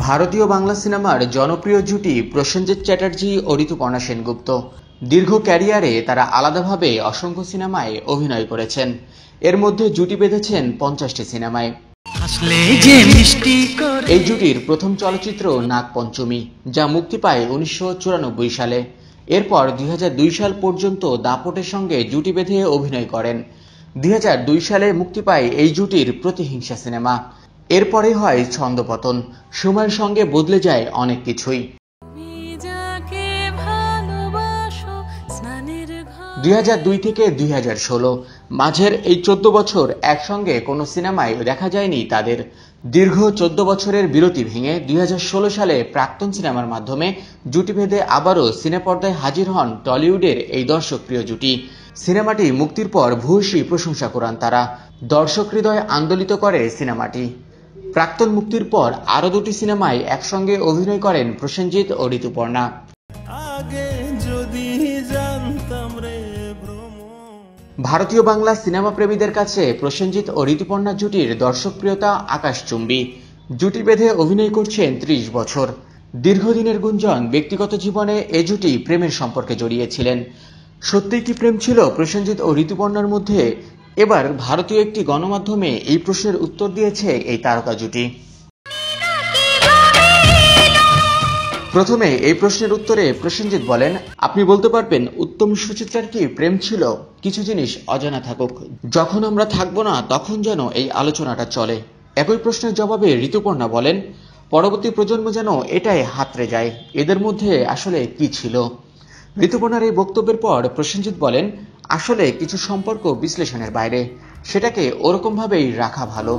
ভারতীয় বাংলা সিনেমার জনপ্রিয় জুটি প্রসেনজিৎ চ্যাটার্জি ও ঋতুপর্ণা সেনগুপ্ত। দীর্ঘ ক্যারিয়ারে তারা আলাদাভাবে অসংখ্য সিনেমায় অভিনয় করেছেন। এর মধ্যে জুটি বেঁধেছেন 50টি সিনেমায়। এই জুটির প্রথম চলচ্চিত্র নাগপঞ্চমী, যা মুক্তি পায় 1994 সালে। এরপর 2002 সাল পর্যন্ত দাপটের সঙ্গে জুটি বেঁধে অভিনয় করেন। 2002 সালে মুক্তি পায় এই জুটির প্রতিহিংসা সিনেমা। এরপরে হয় ছন্দপতন। সময়ের সঙ্গে বদলে যায় অনেক কিছুই। 2002 থেকে 2016 মাঝের এই 14 বছর একসঙ্গে কোনো সিনেমায় দেখা যায়নি তাদের। দীর্ঘ 14 বছরের বিরতি ভেঙে 2016 সালে প্রাক্তন সিনেমার মাধ্যমে জুটি বেঁধে আবারও সিনেপর্দায় হাজির হন টলিউডের এই দর্শকপ্রিয় জুটি। সিনেমাটি মুক্তির পর ভূয়সী প্রশংসা কুড়ান তারা। দর্শক হৃদয় আন্দোলিত করে সিনেমাটি। প্রাক্তন মুক্তির পর আরও দুটি সিনেমায় একসঙ্গে অভিনয় করেন প্রসেনজিৎ ও ঋতুপর্ণা। ভারতীয় বাংলা সিনেমা প্রেমীদের কাছে প্রসেনজিৎ ও ঋতুপর্ণা জুটির দর্শকপ্রিয়তা আকাশচুম্বী। জুটি বেঁধে অভিনয় করছেন 30 বছর। দীর্ঘদিনের গুঞ্জন, ব্যক্তিগত জীবনে এ জুটি প্রেমের সম্পর্কে জড়িয়েছিলেন। সত্যিই কি প্রেম ছিল প্রসেনজিৎ ও ঋতুপর্ণার মধ্যে? এবার ভারতীয় একটি গণমাধ্যমে এই প্রশ্নের উত্তর দিয়েছে এই তারকা জুটি। প্রথমে এই প্রশ্নের উত্তরে প্রসেনজিৎ বলেন, আপনি বলতে পারবেন উত্তম সুচিত্রার কি প্রেম ছিল? কিছু জিনিস অজানা থাকুক, যখন আমরা থাকবো না তখন যেন এই আলোচনাটা চলে। একই প্রশ্নের জবাবে ঋতুপর্ণা বলেন, পরবর্তী প্রজন্ম যেন এটাই হাতড়ে যায়, এদের মধ্যে আসলে কি ছিল। ঋতুপর্ণার এই বক্তব্যের পর প্রসেনজিৎ বলেন, আসলে কিছু সম্পর্ক বিশ্লেষণের বাইরে, সেটাকে ওরকম ভাবেই রাখা ভালো।